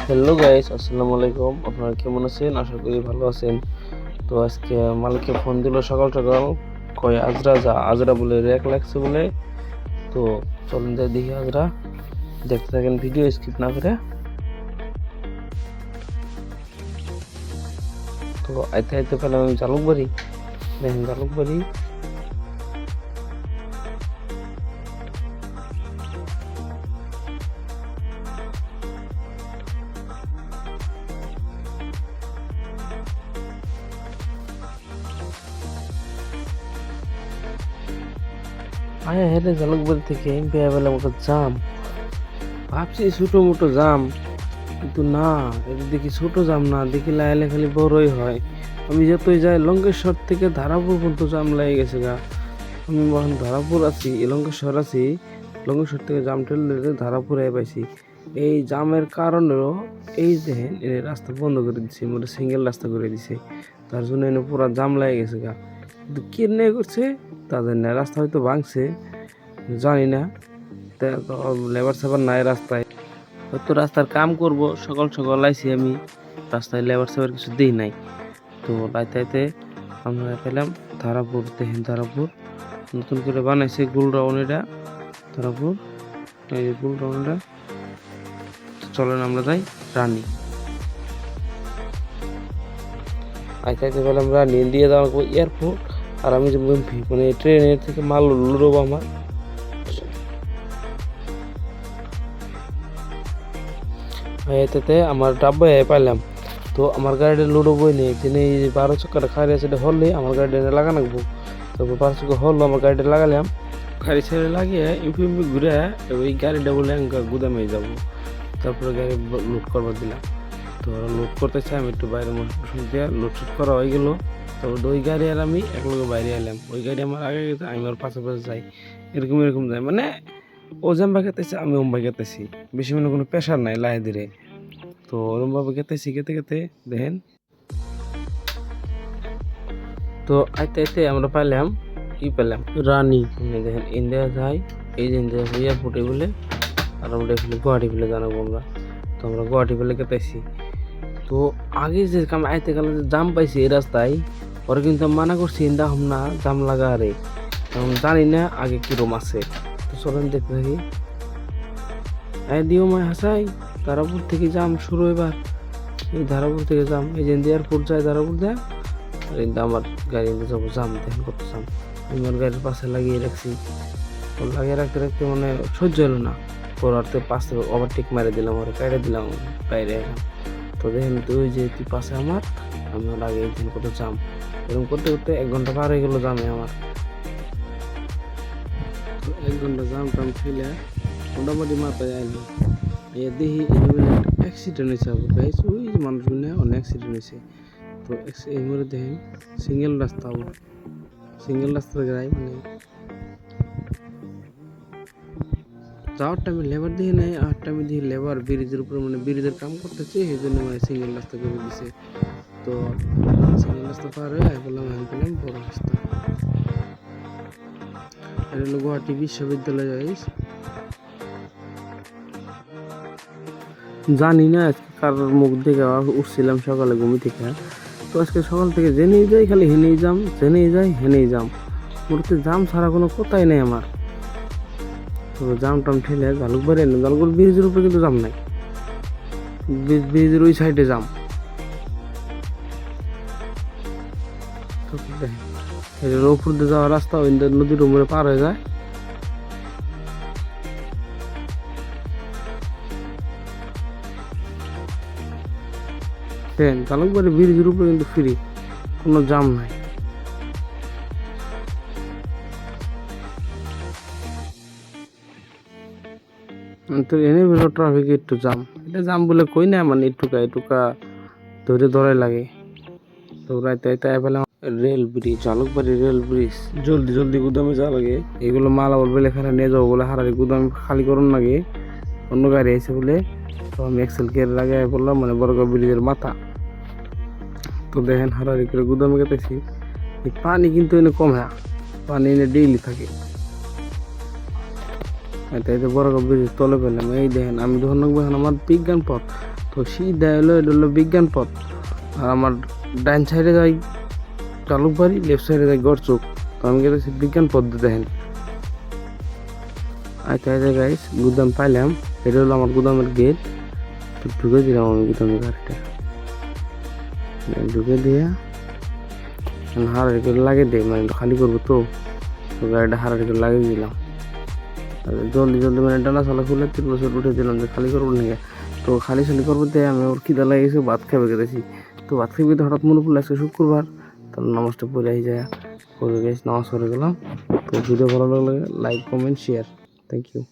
Hello guys, আসসালামু আলাইকুম। আপনারা কেমন আছেন? আশা করি ভালো আছেন। তো আজকে মালিককে ফোন দিল সকাল সকাল, কয় আজরা বলে র্যাক লাগছে বলে। তো চলুন যাই দেখি আজরা। দেখতে থাকেন ভিডিও স্কিপ না করে। তো আইতে আইতে পেলাম আমি জালুকবাড়ি। দেখেন জালুকবাড়ি। আয়া হেরে জালুকবাড়ি থেকে পেয়ে পেলাম একটা জাম। ভাবছি ছোটো মোটো জাম, কিন্তু না, এটা দেখি ছোট জাম না, দেখি লাইলে খালি বড়ই হয়। আমি যতই যাই লঙ্কেশ্বর থেকে ধারাপুর পর্যন্ত জাম লেগে গেছে গা। আমি যখন ধারাপুর আছি, লঙ্কেশ্বর আছি, লঙ্কেশ্বর থেকে জাম ঠেলে ধারাপুরে পাইছি। এই জামের কারণেও এই দেখেন এনে রাস্তা বন্ধ করে দিছে, মানে সিঙ্গেল রাস্তা করে দিছে। তার জন্য এনে পুরা জাম লেগে গেছে গা। কিন্তু কেনে করছে তা জানি না, রাস্তা হয়তো ভাঙছে, জানি না। লেবার সেবার নাই রাস্তায়, হয়তো রাস্তার কাম করব। সকাল সকাল আইছি আমি, রাস্তায় লেবার সেবার কিছু দিই নাই। তো রাইতে আমরা পেলাম ধারাপুর। দেখেন ধারাপুর নতুন করে বানাইছে গোল রাউন্ড, এটা ধারাপুর, এই যে গোল রাউন্ডটা। চলেন আমরা যাই রানী। আইতে পেলাম রানী, দিয়ে যাওয়া এয়ারপোর্ট। আর আমি যে মানে ট্রেনের থেকে মাল লুড়বো আমার। এতে আমার ডাব্বা পাইলাম। তো আমার গাড়িটা লোডো বই নেই, যিনি 12 চক্কাটা খাড়ি আছে এটা হলে আমার গাড়িটা লাগানো লাগবো। তারপর 12 চক্কা হলো, আমার গাড়িটা লাগালাম। গাড়ি ছেড়ে লাগিয়ে ইম্পি ঘুরে ওই গাড়িটা বলে গুদামে যাবো। তারপরে গাড়ি লোড করবার দিলাম। তো লোড করতে চাই, আমি একটু বাইরে মোটর দিয়ে লোড শুট করা হয়ে গেলো। তারপর ওই গাড়ি আর আমি একলগে বাইরে এলাম। ওই গাড়ি আমার আগে গেছে, আমি ওর পাশে যাই। এরকম যায়, মানে ও জাম্বা খেতেছে, আমি ওম্বা খেতেছি। বেশি মানে কোনো প্রেশার নাই, লাহে ধীরে। তো ওরমভাবে খেতে দেখেন। তো আইতে আমরা পাইলাম রানী। দেখেন ইন্ডিয়া যাই, এই যে ইন্ডিয়া এয়ারপোর্টে বলে। আর আমরা এখানে গুয়াহাটি বলে জানাবো আমরা। তো আমরা গুয়াহাটি বলে কেটেছি। তো আগে যে আইতে গেলে যে জাম পাইছি এই রাস্তায়, ওরা কিন্তু মানা করছি ইন্দা হম না জাম লাগা আরে, কারণ জানি না আগে কিরম আছে। তো চলেন দেখতে থাকি। দিও মায় হাসাই, ধারাপুর থেকে জাম শুরু। এবার এই ধারাপুর থেকে জাম, এই যে এয়ারপোর্ট যায় ধারাপুর যায়। আর কিন্তু আমার গাড়ি যাবো জাম, দেখেন কত জাম। আমি আমার গাড়ির পাশে লাগিয়ে রাখছি। লাগিয়ে রাখতে মানে সহ্য হলো না। পরে পাশে ওভারটেক মারে দিলাম, ওরা কেটে দিলাম, বাইরে এলাম। তো দেখেন তুই যে তুই পাশে আমার, আমি লাগিয়ে দিন কত জাম। এরকম করতে করতে 1 ঘন্টা পার হয়ে গেলো জামে আমার। তো 1 ঘন্টা জাম টাম ফেলে মোটামুটি মাথায় আইলো। দেখি অ্যাক্সিডেন্ট হয়েছে আবার গাইস, ওই যে মানুষগুলো অনেক অ্যাক্সিডেন্ট হয়েছে। তো এই মধ্যে দেখেন সিঙ্গেল রাস্তা, আবার সিঙ্গেল রাস্তা গাই মানে যাওয়ার টাইমে লেবার দিয়ে নেয়, আর টাইমে দিয়ে লেবার ব্রিজের উপরে মানে ব্রিজের কাম করতেছে, সেই জন্য মানে সিঙ্গেল রাস্তা করে দিছে। তো সিঙ্গেল রাস্তা পার হয়ে বললাম আমি পেলাম বড় রাস্তা। এটা হলো গুয়াহাটি বিশ্ববিদ্যালয় গাইস। জানি না আজকে কারোর মুখ দেখে উঠছিলাম সকালে ঘুমি থেকে। তো আজকে সকাল থেকে জেনেই যাই, খালি হেনেই যাম, জেনেই যাই হেনেই যাম। মোটতে জাম ছাড়া কোনো কথাই নেই আমার। তো জাম টাম ঠেলে জালুকবাড়ি এলাম। জালুকবাড়ি ব্রিজের উপরে কিন্তু জাম নাই, ব্রিজের ওই সাইডে জাম। এটার উপর দিয়ে যাওয়ার রাস্তা ওই নদীর উপরে পার হয়ে যায়। জালুকবাড়ি ব্রিজের উপরে কিন্তু ফ্রি, কোনো জাম নাই। তো এনে বেরো ট্রাফিক একটু জাম, এটা জাম বলে কই না, মানে এটুকা ধরে ধরাই লাগে। তো রাইতে পেলাম rail bridge, Jalukbari rail bridge. জলদি গুদামে যাওয়া লাগে, এগুলো মাল আবার বেলে খারা নিয়ে যাবো বলে হারারি গুদাম খালি করুন লাগে, অন্য গাড়ি আছে বলে। তো আমি এক্সেল কেয়ার লাগাই বললাম, মানে বড়গাঁও ব্রিজের মাথা। তো দেখেন হারারি করে গুদামে গেতেছি। পানি কিন্তু এনে কমে, পানি এনে ডেইলি থাকে। তাই বড়গাঁও ব্রিজের তলে পেলাম। এই দেখেন আমি যখন আমার বিজ্ঞান পথ। তো তো সিধা হলো এটা হলো বিজ্ঞান পথ। আর আমার ডান সাইডে যাই চালুকবাড়ি, লেফট সাইডে যাই গড়চুক। তো আমি গেছি বিজ্ঞান পথ দিয়ে দেখেন। আচ্ছা আচ্ছা গাইস, গুদাম পাইলাম। এটা হলো আমার গুদামের গেট। তো ঢুকে দিলাম আমি গুদামের গাড়িটা, ঢুকে দিয়ে হারারি করে লাগিয়ে দিই, মানে খালি করবো তো। তো গাড়িটা হারারি করে লাগিয়ে দিলাম। জলদি জলদি মানে ডানা চালা খুলে 3 বছর উঠে দিলাম যে খালি করবো নাকি। তো খালি করবো দিয়ে আমি ওর খিদা লাগিয়ে গেছি, ভাত খাবে গেছি। তো ভাত খাইবে হঠাৎ মনে পড়লো আজকে শুক্রবার, তাহলে নামাজটা পড়ে যায় করে গেছি, নামাজ পড়ে গেলাম। তো ভিডিও ভালো লাগলে like comment share, thank you.